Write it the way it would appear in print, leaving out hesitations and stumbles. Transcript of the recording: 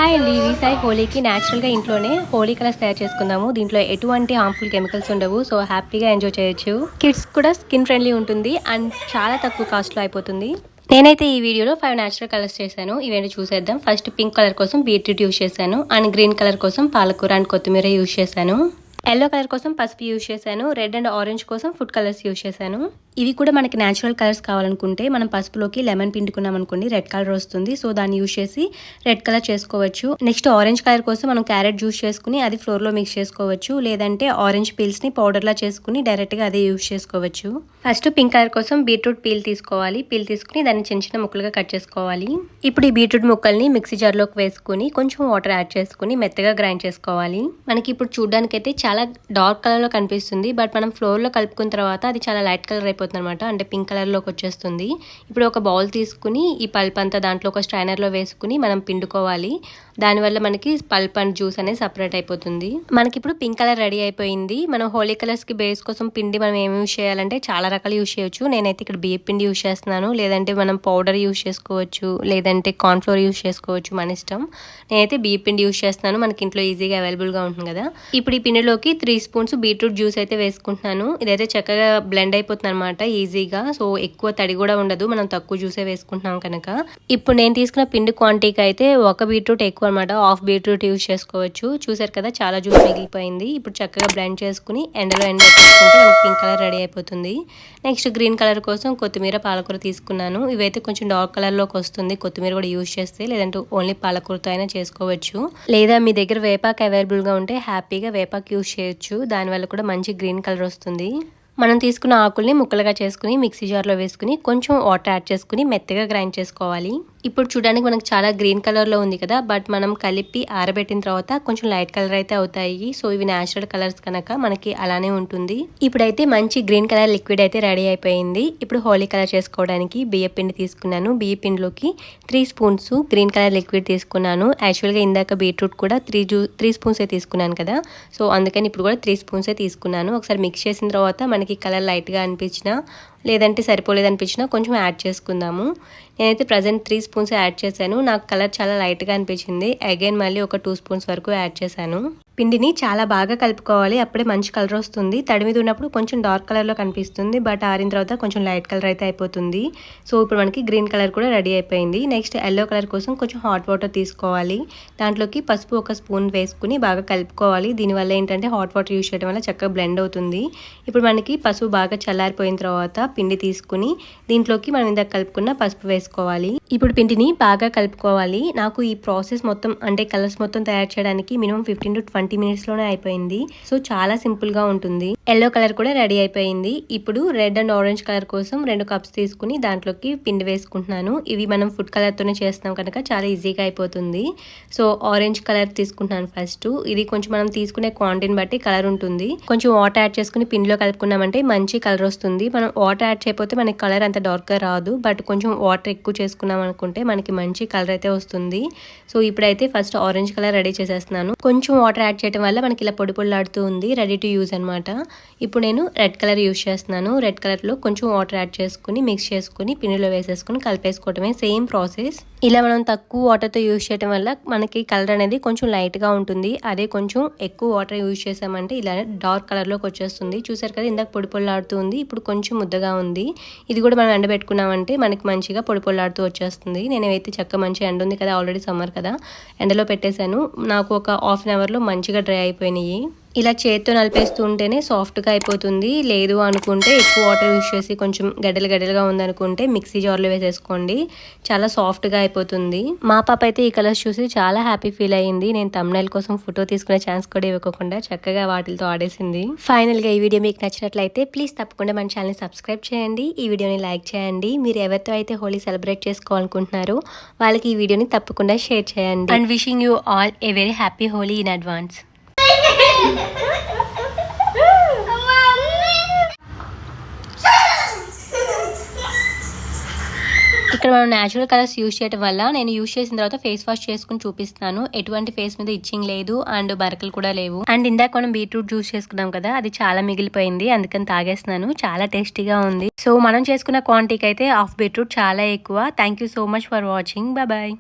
Hi అండి, ఈసారి హోలీకి న్యాచురల్గా ఇంట్లోనే హోలీ కలర్స్ తయారు చేసుకుందాము. దీంట్లో ఎటువంటి హార్మ్ఫుల్ కెమికల్స్ ఉండవు, సో హ్యాపీగా ఎంజాయ్ చేయొచ్చు. కిడ్స్ కూడా స్కిన్ ఫ్రెండ్లీ ఉంటుంది అండ్ చాలా తక్కువ కాస్ట్లో అయిపోతుంది. నేనైతే ఈ వీడియోలో 5 న్యాచురల్ కలర్స్ చేశాను. ఇవేంటి చూసేద్దాం. ఫస్ట్ పింక్ కలర్ కోసం బీట్రూట్ యూజ్ చేశాను అండ్ గ్రీన్ కలర్ కోసం పాలకూర అండ్ కొత్తిమీర యూజ్ చేశాను. ఎల్లో కలర్ కోసం పసుపు యూజ్ చేశాను. రెడ్ అండ్ ఆరెంజ్ కోసం ఫుడ్ కలర్స్ యూజ్ చేశాను. ఇవి కూడా మనకి న్యాచురల్ కలర్స్ కావాలనుకుంటే మనం పసుపులోకి లెమన్ పిండుకున్నాం అనుకోండి, రెడ్ కలర్ వస్తుంది. సో దాన్ని యూజ్ చేసి రెడ్ కలర్ చేసుకోవచ్చు. నెక్స్ట్ ఆరెంజ్ కలర్ కోసం మనం క్యారెట్ జ్యూస్ చేసుకుని అది ఫ్లోర్లో మిక్స్ చేసుకోవచ్చు. లేదంటే ఆరెంజ్ పీల్స్ని పౌడర్లా చేసుకుని డైరెక్ట్గా అదే యూజ్ చేసుకోవచ్చు. ఫస్ట్ పింక్ కలర్ కోసం బీట్రూట్ పీల్ తీసుకోవాలి. పీల్ తీసుకుని దాన్ని చిన్న చిన్న ముక్కలుగా కట్ చేసుకోవాలి. ఇప్పుడు ఈ బీట్రూట్ ముక్కల్ని మిక్సీ జార్లోకి వేసుకుని కొంచెం వాటర్ యాడ్ చేసుకుని మెత్తగా గ్రైండ్ చేసుకోవాలి. మనకి ఇప్పుడు చూడడానికి అయితే చాలా డార్క్ కలర్లో కనిపిస్తుంది, బట్ మనం ఫ్లోర్లో కలుపుకున్న తర్వాత అది చాలా లైట్ కలర్ అయిపోతుంది అనమాట. అంటే పింక్ కలర్లోకి వచ్చేస్తుంది. ఇప్పుడు ఒక బౌల్ తీసుకుని ఈ పల్ప్ అంతా దాంట్లో ఒక స్ట్రైనర్లో వేసుకుని మనం పిండుకోవాలి. దానివల్ల మనకి పల్ప్ అండ్ జ్యూస్ అనేది సపరేట్ అయిపోతుంది. మనకి ఇప్పుడు పింక్ కలర్ రెడీ అయిపోయింది. మనం హోలీ కలర్స్కి బేస్ కోసం పిండి మనం ఏమి యూజ్ చేయాలంటే చాలా రకాలు యూజ్ చేయొచ్చు. నేనైతే ఇక్కడ బియ్య పిండి యూజ్ చేస్తున్నాను. లేదంటే మనం పౌడర్ యూజ్ చేసుకోవచ్చు, లేదంటే కార్న్ఫ్లోర్ యూజ్ చేసుకోవచ్చు, మన ఇష్టం. నేనైతే బియ్య పిండి యూజ్ చేస్తున్నాను. మనకి ఇంట్లో ఈజీగా అవైలబుల్గా ఉంటుంది కదా. ఇప్పుడు ఈ పిండిలోకి 3 స్పూన్స్ బీట్రూట్ జ్యూస్ అయితే వేసుకుంటున్నాను. ఇదైతే చక్కగా బ్లెండ్ అయిపోతుంది అనమాట ఈజీగా. సో ఎక్కువ తడి కూడా ఉండదు, మనం తక్కువ జ్యూసే వేసుకుంటున్నాం కనుక. ఇప్పుడు నేను తీసుకున్న పిండి క్వాంటిటీకి అయితే ఒక బీట్రూట్ ఎక్కువ అనమాట, హాఫ్ బీట్రూట్ యూజ్ చేసుకోవచ్చు. చూసారు కదా, చాలా జ్యూస్ మిగిలిపోయింది. ఇప్పుడు చక్కగా బ్లెండ్ చేసుకుని ఎండలో ఎండబెట్టుకుంటే మనకి పింక్ కలర్ రెడీ అయిపోతుంది. నెక్స్ట్ గ్రీన్ కలర్ కోసం కొత్తిమీర పాలకూర తీసుకున్నాను. ఇవైతే కొంచెం డార్క్ కలర్లోకి వస్తుంది కొత్తిమీర కూడా యూజ్ చేస్తే, లేదంటే ఓన్లీ పాలకూరతో అయినా చేసుకోవచ్చు. లేదా మీ దగ్గర వేపాకు అవైలబుల్గా ఉంటే హ్యాపీగా వేపాకు యూజ్ చేయొచ్చు. దానివల్ల కూడా మంచి గ్రీన్ కలర్ వస్తుంది. మనం తీసుకున్న ఆకుల్ని ముక్కలుగా చేసుకుని మిక్సీ జార్లో వేసుకుని కొంచెం వాటర్ యాడ్ చేసుకుని మెత్తగా గ్రైండ్ చేసుకోవాలి. ఇప్పుడు చూడడానికి మనకు చాలా గ్రీన్ కలర్లో ఉంది కదా, బట్ మనం కలిపి ఆరబెట్టిన తర్వాత కొంచెం లైట్ కలర్ అయితే అవుతాయి. సో ఇవి న్యాచురల్ కలర్స్ కనుక మనకి అలానే ఉంటుంది. ఇప్పుడైతే మంచి గ్రీన్ కలర్ లిక్విడ్ అయితే రెడీ అయిపోయింది. ఇప్పుడు హోలీ కలర్ చేసుకోవడానికి బియ్య పిండి తీసుకున్నాను. బియ్య పిండిలోకి 3 స్పూన్స్ గ్రీన్ కలర్ లిక్విడ్ తీసుకున్నాను. యాక్చువల్గా ఇందాక బీట్రూట్ కూడా 3 స్పూన్సే తీసుకున్నాను కదా, సో అందుకని ఇప్పుడు కూడా 3 స్పూన్సే తీసుకున్నాను. ఒకసారి మిక్స్ చేసిన తర్వాత మనకి కలర్ లైట్గా అనిపించినా లేదంటే సరిపోలేదు అనిపించినా కొంచెం యాడ్ చేసుకుందాము. నేనైతే ప్రజెంట్ 3 స్పూన్స్ యాడ్ చేశాను. నాకు కలర్ చాలా లైట్గా అనిపించింది. అగైన్ మళ్ళీ ఒక 2 స్పూన్స్ వరకు యాడ్ చేశాను. పిండిని చాలా బాగా కలుపుకోవాలి, అప్పుడే మంచి కలర్ వస్తుంది. తడి మీద ఉన్నప్పుడు కొంచెం డార్క్ కలర్లో కనిపిస్తుంది, బట్ ఆరిన తర్వాత కొంచెం లైట్ కలర్ అయితే అయిపోతుంది. సో ఇప్పుడు మనకి గ్రీన్ కలర్ కూడా రెడీ అయిపోయింది. నెక్స్ట్ ఎల్లో కలర్ కోసం కొంచెం హాట్ వాటర్ తీసుకోవాలి. దాంట్లోకి పసుపు 1 స్పూన్ వేసుకుని బాగా కలుపుకోవాలి. దీనివల్ల ఏంటంటే హాట్ వాటర్ యూజ్ చేయడం వల్ల చక్కగా బ్లెండ్ అవుతుంది. ఇప్పుడు మనకి పసుపు బాగా చల్లారిపోయిన తర్వాత పిండి తీసుకుని దీంట్లోకి మనం ఇందాక కలుపుకున్న పసుపు వేసుకోవాలి. ఇప్పుడు పిండిని బాగా కలుపుకోవాలి. నాకు ఈ ప్రాసెస్ మొత్తం అంటే కలర్స్ మొత్తం తయారు చేయడానికి మినిమం 15 to 20 మినిట్స్లోనే అయిపోయింది. సో చాలా సింపుల్గా ఉంటుంది. ఎల్లో కలర్ కూడా రెడీ అయిపోయింది. ఇప్పుడు రెడ్ అండ్ ఆరెంజ్ కలర్ కోసం 2 కప్స్ తీసుకుని దాంట్లోకి పిండి వేసుకుంటున్నాను. ఇవి మనం ఫుడ్ కలర్తోనే చేస్తాం కనుక చాలా ఈజీగా అయిపోతుంది. సో ఆరెంజ్ కలర్ తీసుకుంటున్నాను ఫస్ట్. ఇది కొంచెం మనం తీసుకునే క్వాంటిటీని బట్టి కలర్ ఉంటుంది. కొంచెం వాటర్ యాడ్ చేసుకుని పిండిలో కలుపుకున్నామంటే మంచి కలర్ వస్తుంది. మనం వాటర్ యాడ్ చేయకపోతే మనకి కలర్ అంత డార్క్గా రాదు, బట్ కొంచెం వాటర్ ఎక్కువ చేసుకున్నాం అనుకుంటే మనకి మంచి కలర్ అయితే వస్తుంది. సో ఇప్పుడైతే ఫస్ట్ ఆరెంజ్ కలర్ రెడీ చేసేస్తున్నాను. కొంచెం వాటర్ యాడ్ చేయడం వల్ల మనకి ఇలా పొడి పొడిలాడుతూ ఉంది, రెడీ టు యూజ్ అనమాట. ఇప్పుడు నేను రెడ్ కలర్ యూజ్ చేస్తున్నాను. రెడ్ కలర్లో కొంచెం వాటర్ యాడ్ చేసుకుని మిక్స్ చేసుకుని పిండిలో వేసేసుకుని కలిపేసుకోవడమే, సేమ్ ప్రాసెస్. ఇలా మనం తక్కువ వాటర్తో యూజ్ చేయడం వల్ల మనకి కలర్ అనేది కొంచెం లైట్గా ఉంటుంది. అదే కొంచెం ఎక్కువ వాటర్ యూజ్ చేసామంటే ఇలా డార్క్ కలర్లోకి వచ్చేస్తుంది. చూసారు కదా, ఇందాక పొడి పొడిలాడుతూ ఉంది, ఇప్పుడు కొంచెం ముద్దగా ఉంది. ఇది కూడా మనం ఎండబెట్టుకున్నామంటే మనకి మంచిగా పొడి పొడిలాడుతూ వచ్చేస్తుంది. నేనైతే చక్కగా మంచి ఎండ ఉంది కదా, ఆల్రెడీ సమ్మర్ కదా, ఎండలో పెట్టేశాను. నాకు ఒక హాఫ్ అన్ అవర్లో మంచిగా డ్రై అయిపోయినాయి. ఇలా చేత్తో నలిపేస్తూ ఉంటేనే సాఫ్ట్గా అయిపోతుంది. లేదు అనుకుంటే ఎక్కువ వాటర్ యూజ్ చేసి కొంచెం గడ్డలుగా ఉందనుకుంటే మిక్సీ జార్లో వేసేసుకోండి, చాలా సాఫ్ట్గా అయిపోతుంది. మా పాప అయితే ఈ కలర్స్ చూసి చాలా హ్యాపీ ఫీల్ అయ్యింది. నేను థంబ్నెయిల్ కోసం ఫోటో తీసుకునే ఛాన్స్ కూడా ఇవ్వకుండా చక్కగా వాటితో ఆడేసింది. ఫైనల్గా ఈ వీడియో మీకు నచ్చినట్లయితే ప్లీజ్ తప్పకుండా మన ఛానల్ని సబ్స్క్రైబ్ చేయండి, ఈ వీడియోని లైక్ చేయండి. మీరు ఎవరితో అయితే హోలీ సెలబ్రేట్ చేసుకోవాలనుకుంటున్నారో వాళ్ళకి ఈ వీడియోని తప్పకుండా షేర్ చేయండి. And wishing you all a very happy Holi in advance. ఇక్కడ మనం న్యాచురల్ కలర్స్ యూజ్ చేయడం వల్ల నేను యూజ్ చేసిన తర్వాత ఫేస్ వాష్ చేసుకుని చూపిస్తాను. ఎటువంటి ఫేస్ మీద ఇచ్చింగ్ లేదు అండ్ బరకలు కూడా లేవు. అండ్ ఇందాక మనం బీట్రూట్ జ్యూస్ చేసుకున్నాం కదా, అది చాలా మిగిలిపోయింది, అందుకని తాగేస్తున్నాను. చాలా టేస్టీగా ఉంది. సో మనం చేసుకున్న క్వాంటిటీకి అయితే హాఫ్ బీట్రూట్ చాలా ఎక్కువ. Thank you so much for watching. Bye.